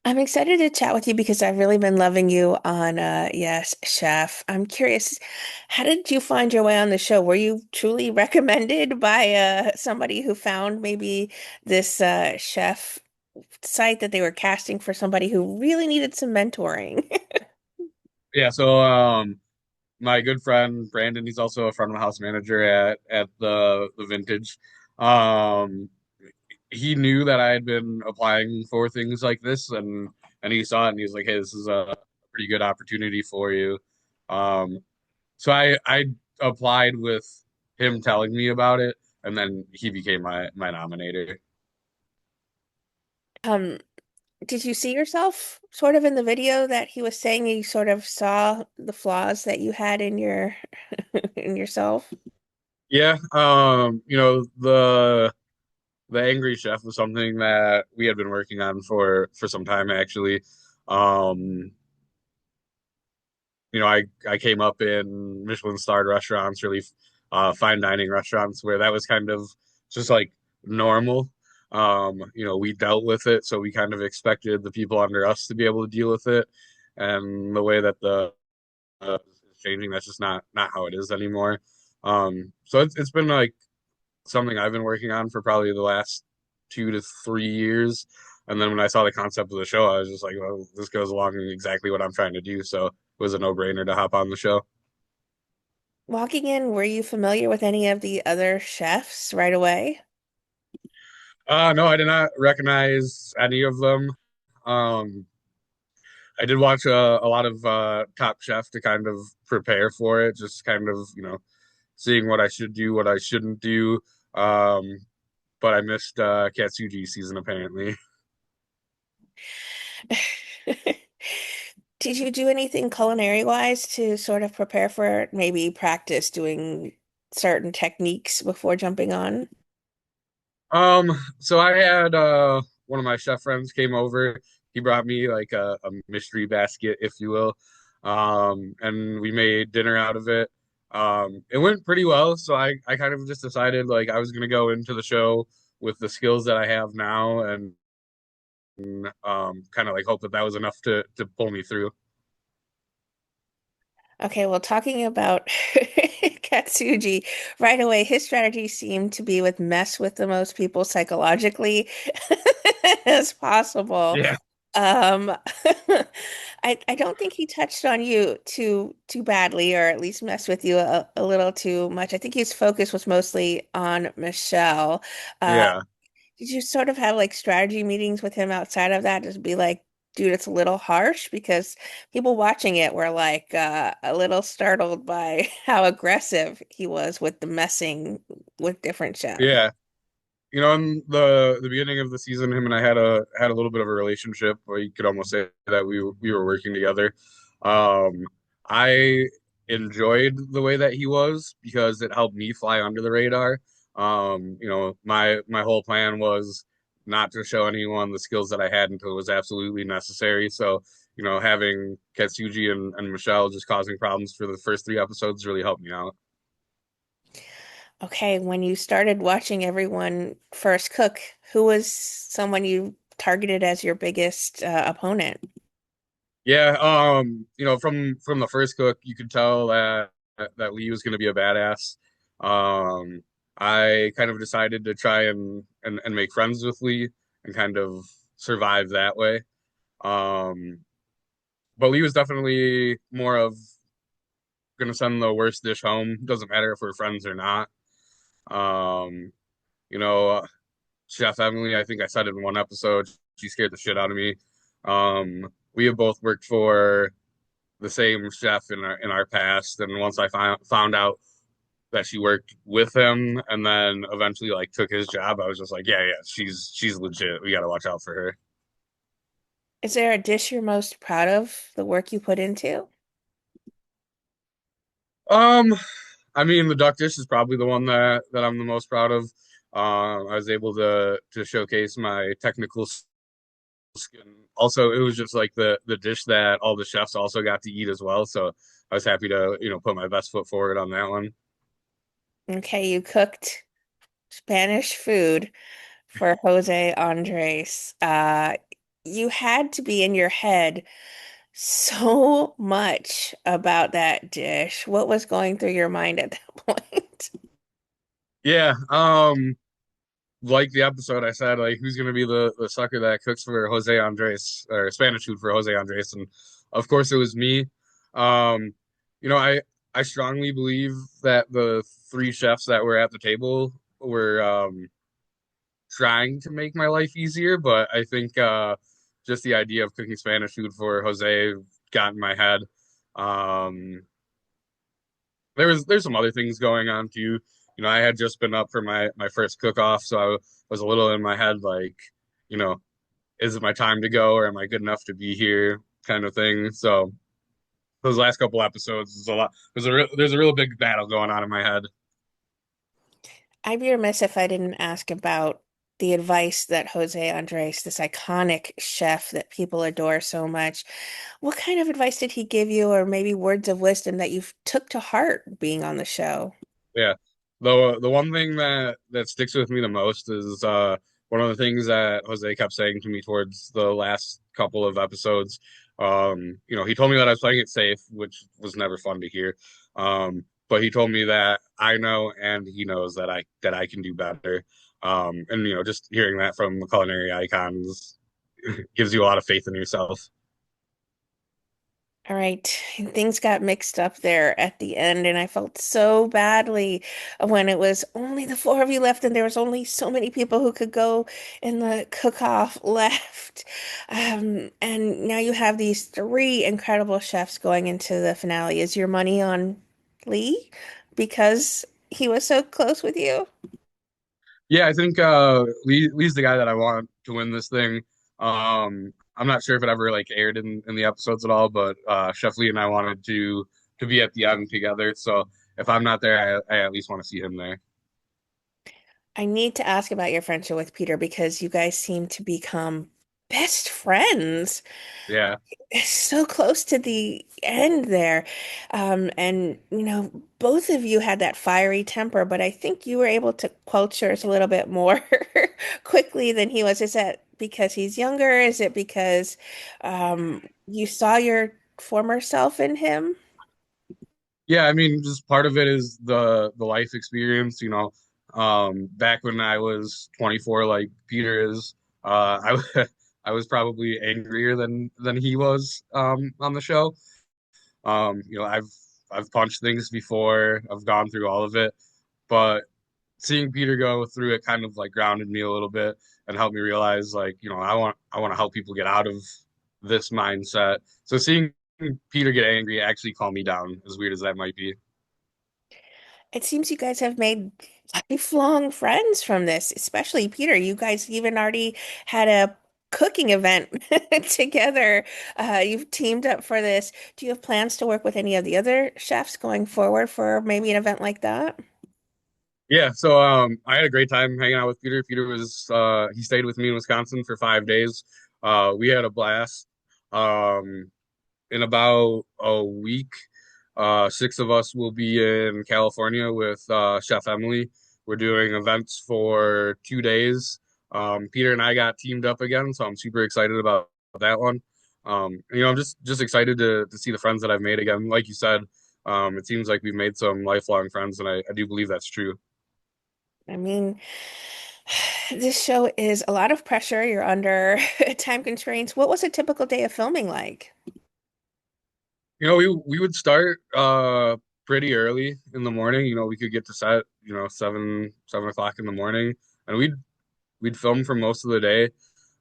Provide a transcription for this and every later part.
I'm excited to chat with you because I've really been loving you on Yes, Chef. I'm curious, how did you find your way on the show? Were you truly recommended by somebody who found maybe this chef site that they were casting for somebody who really needed some mentoring? Yeah, so my good friend Brandon, he's also a front of the house manager at the Vintage. Um he knew that I had been applying for things like this and he saw it and he was like, "Hey, this is a pretty good opportunity for you." Um so I applied with him telling me about it and then he became my nominator. Um, did you see yourself sort of in the video that he was saying you sort of saw the flaws that you had in your in yourself? Yeah, the Angry Chef was something that we had been working on for some time actually. Um, I came up in Michelin starred restaurants, really fine dining restaurants where that was kind of just like normal. We dealt with it, so we kind of expected the people under us to be able to deal with it. And the way that the is changing, that's just not how it is anymore. So it's been like something I've been working on for probably the last 2 to 3 years. And then when I saw the concept of the show, I was just like, well, this goes along exactly what I'm trying to do. So it was a no-brainer to hop on the show. Walking in, were you familiar with any of the other chefs right away? No, I did not recognize any of them. Um, I did watch a lot of Top Chef to kind of prepare for it, just kind of, seeing what I should do, what I shouldn't do. Um, but I missed Katsuji season apparently. Did you do anything culinary wise to sort of prepare for it? Maybe practice doing certain techniques before jumping on? So I had one of my chef friends came over. He brought me like a mystery basket, if you will. And we made dinner out of it. It went pretty well, so I kind of just decided like I was gonna go into the show with the skills that I have now and kind of like hope that that was enough to pull me through. Okay, well, talking about Katsuji, right away, his strategy seemed to be with mess with the most people psychologically as possible. Yeah. Um, I don't think he touched on you too badly, or at least messed with you a little too much. I think his focus was mostly on Michelle. Uh, Yeah. did you sort of have like strategy meetings with him outside of that? Just be like, dude, it's a little harsh because people watching it were like a little startled by how aggressive he was with the messing with different chefs. Yeah. In the beginning of the season, him and I had a little bit of a relationship, or you could almost say that we were working together. Um, I enjoyed the way that he was because it helped me fly under the radar. My whole plan was not to show anyone the skills that I had until it was absolutely necessary. So, having Katsuji and Michelle just causing problems for the first 3 episodes really helped me out. Okay, when you started watching everyone first cook, who was someone you targeted as your biggest opponent? Yeah, from the first cook, you could tell that Lee was going to be a badass. Um, I kind of decided to try and make friends with Lee and kind of survive that way. Um, but Lee was definitely more of going to send the worst dish home. Doesn't matter if we're friends or not. Um, you know, Chef Emily, I think I said it in one episode, she scared the shit out of me. We have both worked for the same chef in our past. And once I found out that she worked with him, and then eventually like took his job, I was just like, yeah, she's legit. We got to watch out for her. Is there a dish you're most proud of the work you put into? Um, I mean, the duck dish is probably the one that I'm the most proud of. I was able to showcase my technical skill. Also, it was just like the dish that all the chefs also got to eat as well. So I was happy to put my best foot forward on that one. Okay, you cooked Spanish food for Jose Andres. you had to be in your head so much about that dish. What was going through your mind at that point? Yeah, like the episode I said, like who's gonna be the sucker that cooks for Jose Andres or Spanish food for Jose Andres, and of course it was me. Um, you know, I strongly believe that the three chefs that were at the table were trying to make my life easier, but I think just the idea of cooking Spanish food for Jose got in my head. Um, there's some other things going on too. You know, I had just been up for my first cook off, so I was a little in my head like, you know, is it my time to go or am I good enough to be here kind of thing. So those last couple episodes is a lot. There's a real big battle going on in my head. I'd be remiss if I didn't ask about the advice that Jose Andres, this iconic chef that people adore so much, what kind of advice did he give you, or maybe words of wisdom that you took to heart being on the show? Yeah. The one thing that sticks with me the most is one of the things that Jose kept saying to me towards the last couple of episodes. You know, he told me that I was playing it safe, which was never fun to hear. But he told me that I know and he knows that I can do better. And you know, just hearing that from the culinary icons gives you a lot of faith in yourself. All right, things got mixed up there at the end, and I felt so badly when it was only the four of you left, and there was only so many people who could go in the cook-off left. And now you have these three incredible chefs going into the finale. Is your money on Lee because he was so close with you? Yeah, I think Lee's the guy that I want to win this thing. I'm not sure if it ever like aired in the episodes at all, but Chef Lee and I wanted to be at the end together. So if I'm not there, I at least want to see him there. I need to ask about your friendship with Peter because you guys seem to become best friends. Yeah. So close to the end there. And, both of you had that fiery temper, but I think you were able to quell yours a little bit more quickly than he was. Is that because he's younger? Is it because you saw your former self in him? Yeah, I mean, just part of it is the life experience, you know. Back when I was 24, like Peter is, I was probably angrier than he was on the show. You know, I've punched things before. I've gone through all of it, but seeing Peter go through it kind of like grounded me a little bit and helped me realize like, you know, I want to help people get out of this mindset. So seeing Peter get angry actually calmed me down, as weird as that might be. It seems you guys have made lifelong friends from this, especially Peter. You guys even already had a cooking event together. You've teamed up for this. Do you have plans to work with any of the other chefs going forward for maybe an event like that? Yeah, so I had a great time hanging out with Peter. Peter was he stayed with me in Wisconsin for 5 days. We had a blast. Um, in about a week, six of us will be in California with Chef Emily. We're doing events for 2 days. Peter and I got teamed up again, so I'm super excited about that one. You know, I'm just excited to see the friends that I've made again. Like you said, it seems like we've made some lifelong friends, and I do believe that's true. I mean, this show is a lot of pressure. You're under time constraints. What was a typical day of filming like? You know, we would start pretty early in the morning. You know, we could get to set, you know, 7 o'clock in the morning, and we'd film for most of the day.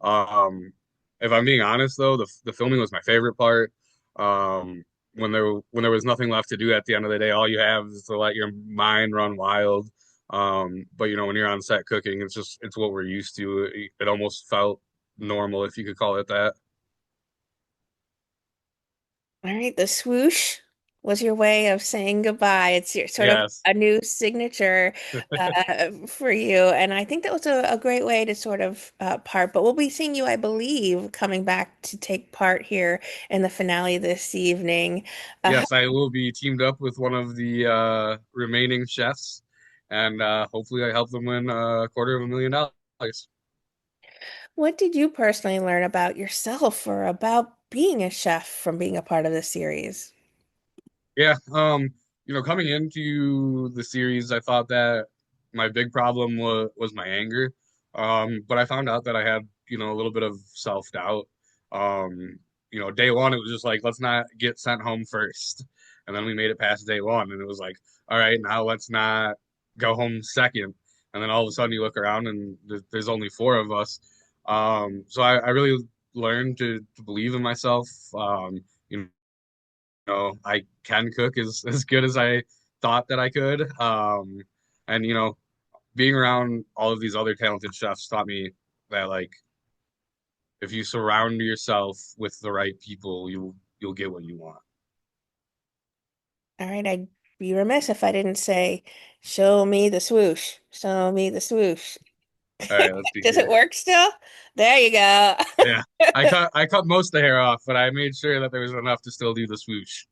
Um, if I'm being honest though, the filming was my favorite part. Um, when there was nothing left to do at the end of the day, all you have is to let your mind run wild. But you know, when you're on set cooking, it's what we're used to. It almost felt normal, if you could call it that. All right, the swoosh was your way of saying goodbye. It's your sort of Yes. a new signature for you, and I think that was a great way to sort of part. But we'll be seeing you, I believe, coming back to take part here in the finale this evening. Uh, Yes, I will be teamed up with one of the remaining chefs, and hopefully I help them win $250,000. What did you personally learn about yourself or about being a chef from being a part of this series? Yeah, coming into the series, I thought that my big problem was my anger. But I found out that I had, a little bit of self-doubt. Day one, it was just like, let's not get sent home first. And then we made it past day one, and it was like, all right, now let's not go home second. And then all of a sudden you look around and there's only four of us. So I really learned to believe in myself. You I can cook as good as I thought that I could. And being around all of these other talented chefs taught me that like if you surround yourself with the right people, you'll get what you want. All right, I'd be remiss if I didn't say, show me the swoosh. Show me the swoosh. All right, let's see Does it here. work still? There you go. Yeah, I cut most of the hair off, but I made sure that there was enough to still do the swoosh.